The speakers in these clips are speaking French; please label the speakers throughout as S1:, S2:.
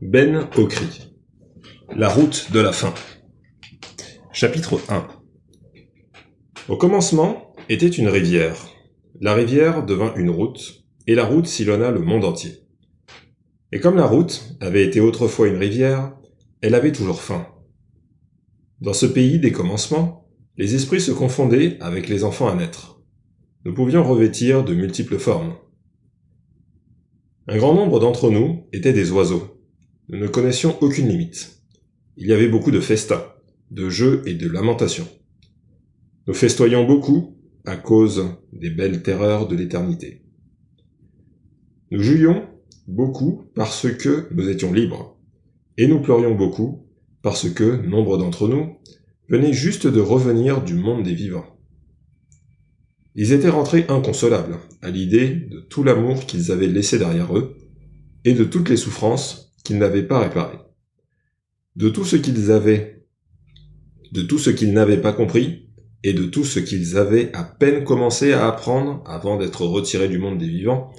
S1: Ben Okri. La route de la faim. Chapitre 1. Au commencement était une rivière. La rivière devint une route, et la route sillonna le monde entier. Et comme la route avait été autrefois une rivière, elle avait toujours faim. Dans ce pays des commencements, les esprits se confondaient avec les enfants à naître. Nous pouvions revêtir de multiples formes. Un grand nombre d'entre nous étaient des oiseaux. Nous ne connaissions aucune limite. Il y avait beaucoup de festins, de jeux et de lamentations. Nous festoyions beaucoup à cause des belles terreurs de l'éternité. Nous jouions beaucoup parce que nous étions libres, et nous pleurions beaucoup parce que nombre d'entre nous venaient juste de revenir du monde des vivants. Ils étaient rentrés inconsolables à l'idée de tout l'amour qu'ils avaient laissé derrière eux et de toutes les souffrances qu'ils n'avaient pas réparées, de tout ce qu'ils n'avaient pas compris et de tout ce qu'ils avaient à peine commencé à apprendre avant d'être retirés du monde des vivants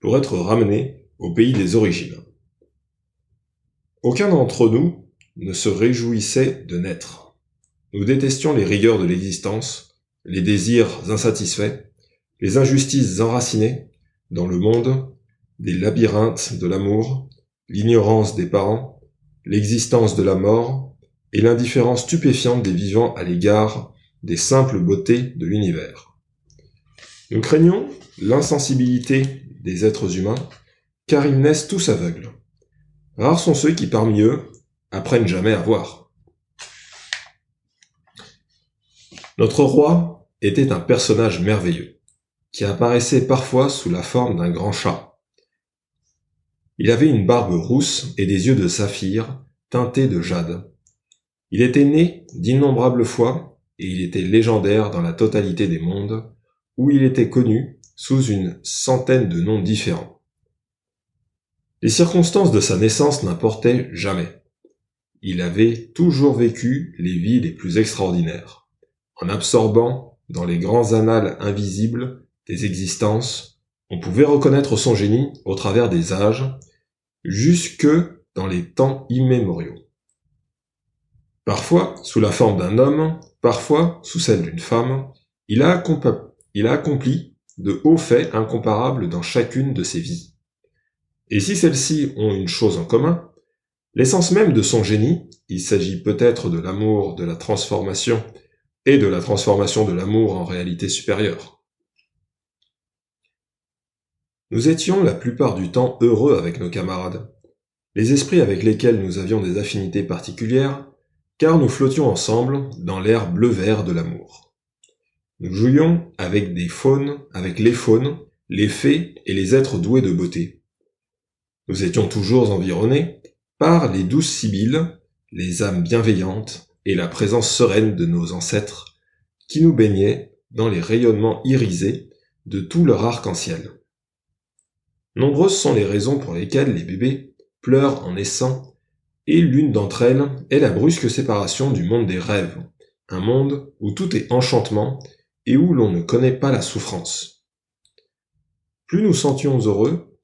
S1: pour être ramenés au pays des origines. Aucun d'entre nous ne se réjouissait de naître. Nous détestions les rigueurs de l'existence, les désirs insatisfaits, les injustices enracinées dans le monde, des labyrinthes de l'amour, l'ignorance des parents, l'existence de la mort et l'indifférence stupéfiante des vivants à l'égard des simples beautés de l'univers. Nous craignons l'insensibilité des êtres humains, car ils naissent tous aveugles. Rares sont ceux qui parmi eux apprennent jamais à voir. Notre roi était un personnage merveilleux, qui apparaissait parfois sous la forme d'un grand chat. Il avait une barbe rousse et des yeux de saphir teintés de jade. Il était né d'innombrables fois et il était légendaire dans la totalité des mondes, où il était connu sous une centaine de noms différents. Les circonstances de sa naissance n'importaient jamais. Il avait toujours vécu les vies les plus extraordinaires, en absorbant dans les grands annales invisibles des existences. On pouvait reconnaître son génie au travers des âges, jusque dans les temps immémoriaux. Parfois sous la forme d'un homme, parfois sous celle d'une femme, il a accompli de hauts faits incomparables dans chacune de ses vies. Et si celles-ci ont une chose en commun, l'essence même de son génie, il s'agit peut-être de l'amour de la transformation et de la transformation de l'amour en réalité supérieure. Nous étions la plupart du temps heureux avec nos camarades, les esprits avec lesquels nous avions des affinités particulières, car nous flottions ensemble dans l'air bleu-vert de l'amour. Nous jouions avec les faunes, les fées et les êtres doués de beauté. Nous étions toujours environnés par les douces sibylles, les âmes bienveillantes et la présence sereine de nos ancêtres qui nous baignaient dans les rayonnements irisés de tout leur arc-en-ciel. Nombreuses sont les raisons pour lesquelles les bébés pleurent en naissant, et l'une d'entre elles est la brusque séparation du monde des rêves, un monde où tout est enchantement et où l'on ne connaît pas la souffrance. Plus nous nous sentions heureux,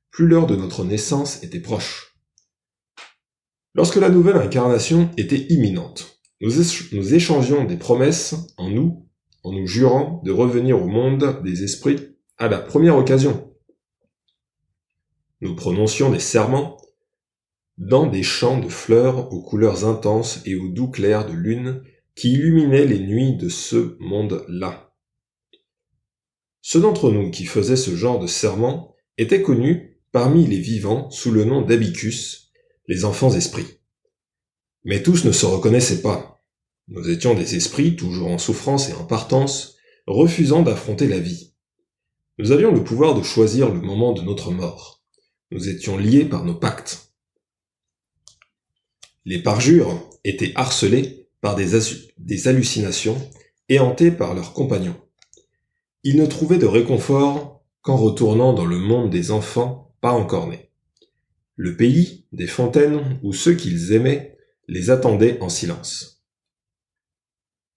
S1: plus l'heure de notre naissance était proche. Lorsque la nouvelle incarnation était imminente, nous échangions des promesses en nous jurant de revenir au monde des esprits à la première occasion. Nous prononcions des serments dans des champs de fleurs aux couleurs intenses et aux doux clairs de lune qui illuminaient les nuits de ce monde-là. Ceux d'entre nous qui faisaient ce genre de serment étaient connus parmi les vivants sous le nom d'Abicus, les enfants esprits. Mais tous ne se reconnaissaient pas. Nous étions des esprits toujours en souffrance et en partance, refusant d'affronter la vie. Nous avions le pouvoir de choisir le moment de notre mort. Nous étions liés par nos pactes. Les parjures étaient harcelés par des hallucinations et hantés par leurs compagnons. Ils ne trouvaient de réconfort qu'en retournant dans le monde des enfants pas encore nés. Le pays des fontaines où ceux qu'ils aimaient les attendaient en silence.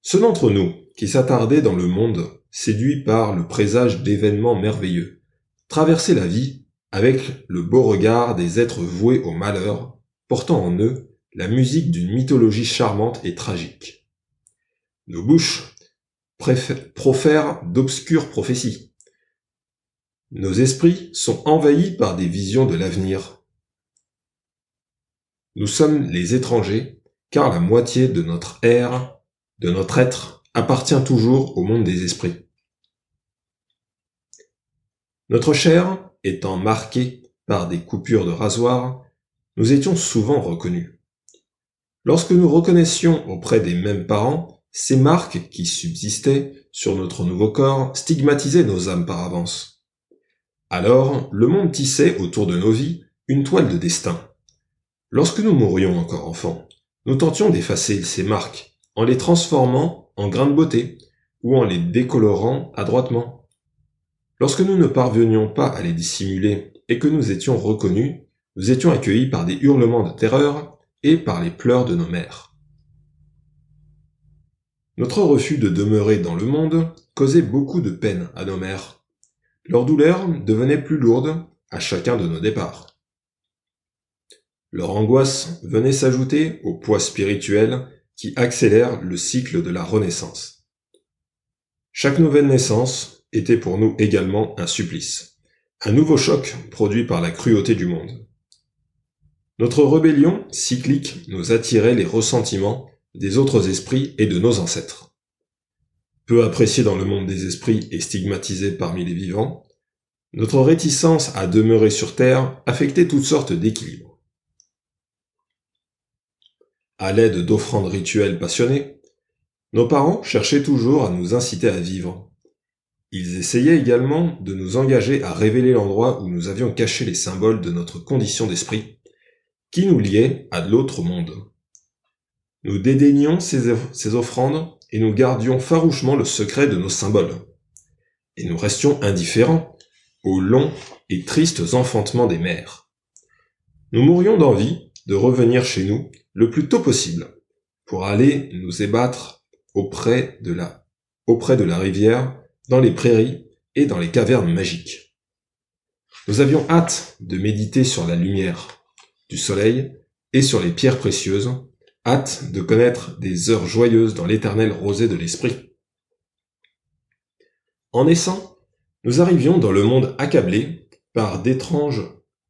S1: Ceux d'entre nous qui s'attardaient dans le monde, séduits par le présage d'événements merveilleux, traversaient la vie avec le beau regard des êtres voués au malheur, portant en eux la musique d'une mythologie charmante et tragique. Nos bouches profèrent d'obscures prophéties. Nos esprits sont envahis par des visions de l'avenir. Nous sommes les étrangers, car la moitié de notre être, appartient toujours au monde des esprits. Notre chair étant marquée par des coupures de rasoir, nous étions souvent reconnus. Lorsque nous reconnaissions auprès des mêmes parents, ces marques qui subsistaient sur notre nouveau corps stigmatisaient nos âmes par avance. Alors, le monde tissait autour de nos vies une toile de destin. Lorsque nous mourions encore enfants, nous tentions d'effacer ces marques en les transformant en grains de beauté ou en les décolorant adroitement. Lorsque nous ne parvenions pas à les dissimuler et que nous étions reconnus, nous étions accueillis par des hurlements de terreur et par les pleurs de nos mères. Notre refus de demeurer dans le monde causait beaucoup de peine à nos mères. Leur douleur devenait plus lourde à chacun de nos départs. Leur angoisse venait s'ajouter au poids spirituel qui accélère le cycle de la renaissance. Chaque nouvelle naissance était pour nous également un supplice, un nouveau choc produit par la cruauté du monde. Notre rébellion cyclique nous attirait les ressentiments des autres esprits et de nos ancêtres. Peu appréciés dans le monde des esprits et stigmatisés parmi les vivants, notre réticence à demeurer sur Terre affectait toutes sortes d'équilibres. À l'aide d'offrandes rituelles passionnées, nos parents cherchaient toujours à nous inciter à vivre. Ils essayaient également de nous engager à révéler l'endroit où nous avions caché les symboles de notre condition d'esprit, qui nous liait à l'autre monde. Nous dédaignions ces offrandes et nous gardions farouchement le secret de nos symboles. Et nous restions indifférents aux longs et tristes enfantements des mères. Nous mourions d'envie de revenir chez nous le plus tôt possible pour aller nous ébattre auprès de la rivière, dans les prairies et dans les cavernes magiques. Nous avions hâte de méditer sur la lumière du soleil et sur les pierres précieuses, hâte de connaître des heures joyeuses dans l'éternelle rosée de l'esprit. En naissant, nous arrivions dans le monde accablé par d'étranges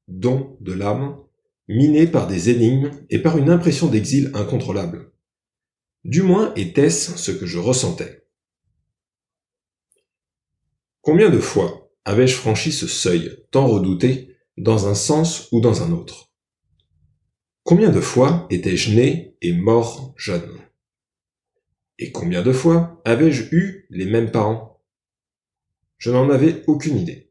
S1: dons de l'âme, minés par des énigmes et par une impression d'exil incontrôlable. Du moins était-ce ce que je ressentais. Combien de fois avais-je franchi ce seuil tant redouté dans un sens ou dans un autre ? Combien de fois étais-je né et mort jeune ? Et combien de fois avais-je eu les mêmes parents ? Je n'en avais aucune idée.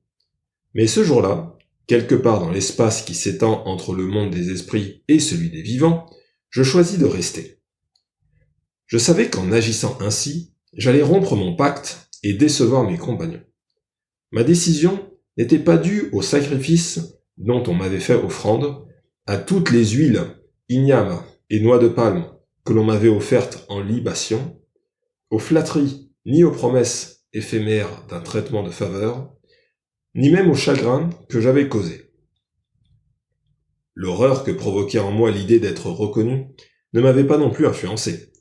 S1: Mais ce jour-là, quelque part dans l'espace qui s'étend entre le monde des esprits et celui des vivants, je choisis de rester. Je savais qu'en agissant ainsi, j'allais rompre mon pacte et décevoir mes compagnons. Ma décision n'était pas due au sacrifice dont on m'avait fait offrande, à toutes les huiles, ignames et noix de palme que l'on m'avait offertes en libation, aux flatteries ni aux promesses éphémères d'un traitement de faveur, ni même au chagrin que j'avais causé. L'horreur que provoquait en moi l'idée d'être reconnu ne m'avait pas non plus influencé.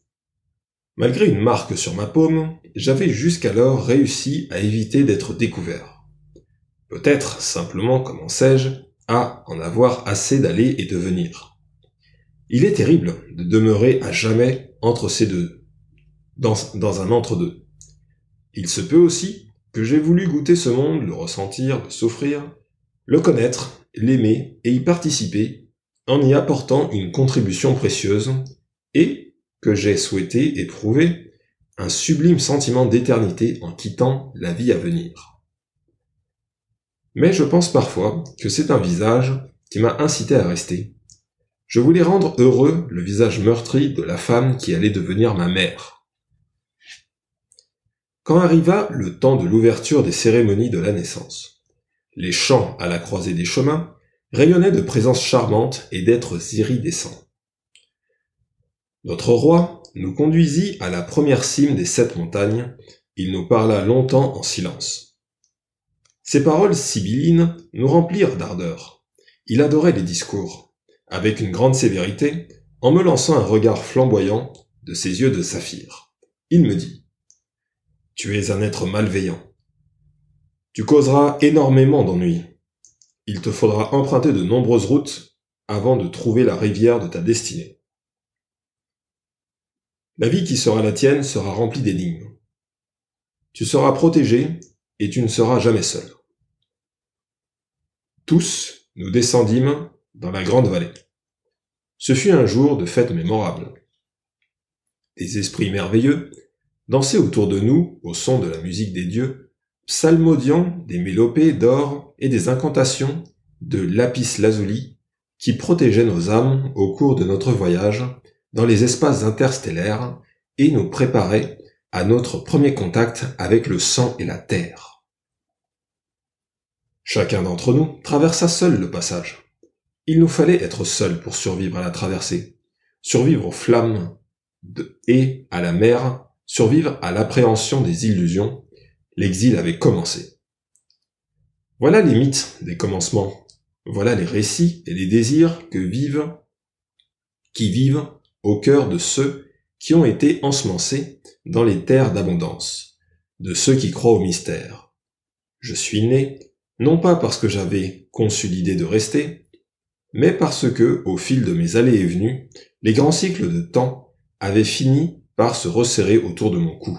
S1: Malgré une marque sur ma paume, j'avais jusqu'alors réussi à éviter d'être découvert. Peut-être simplement commençais-je à en avoir assez d'aller et de venir. Il est terrible de demeurer à jamais entre ces deux, dans un entre-deux. Il se peut aussi que j'ai voulu goûter ce monde, le ressentir, le souffrir, le connaître, l'aimer et y participer, en y apportant une contribution précieuse, et que j'ai souhaité éprouver un sublime sentiment d'éternité en quittant la vie à venir. Mais je pense parfois que c'est un visage qui m'a incité à rester. Je voulais rendre heureux le visage meurtri de la femme qui allait devenir ma mère. Quand arriva le temps de l'ouverture des cérémonies de la naissance, les champs à la croisée des chemins rayonnaient de présences charmantes et d'êtres iridescents. Notre roi nous conduisit à la première cime des 7 montagnes, il nous parla longtemps en silence. Ces paroles sibyllines nous remplirent d'ardeur. Il adorait les discours, avec une grande sévérité, en me lançant un regard flamboyant de ses yeux de saphir. Il me dit « Tu es un être malveillant. Tu causeras énormément d'ennuis. Il te faudra emprunter de nombreuses routes avant de trouver la rivière de ta destinée. La vie qui sera la tienne sera remplie d'énigmes. Tu seras protégé et tu ne seras jamais seul. » Tous, nous descendîmes dans la grande vallée. Ce fut un jour de fête mémorable. Des esprits merveilleux dansaient autour de nous au son de la musique des dieux, psalmodiant des mélopées d'or et des incantations de lapis-lazuli qui protégeaient nos âmes au cours de notre voyage dans les espaces interstellaires et nous préparaient à notre premier contact avec le sang et la terre. Chacun d'entre nous traversa seul le passage. Il nous fallait être seuls pour survivre à la traversée, survivre aux flammes et à la mer, survivre à l'appréhension des illusions. L'exil avait commencé. Voilà les mythes des commencements. Voilà les récits et les désirs qui vivent au cœur de ceux qui ont été ensemencés dans les terres d'abondance, de ceux qui croient au mystère. Je suis né, non pas parce que j'avais conçu l'idée de rester, mais parce que, au fil de mes allées et venues, les grands cycles de temps avaient fini par se resserrer autour de mon cou.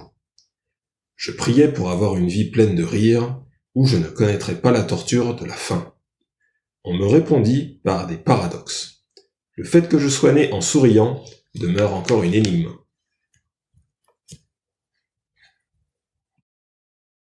S1: Je priais pour avoir une vie pleine de rire, où je ne connaîtrais pas la torture de la faim. On me répondit par des paradoxes. Le fait que je sois né en souriant demeure encore une énigme.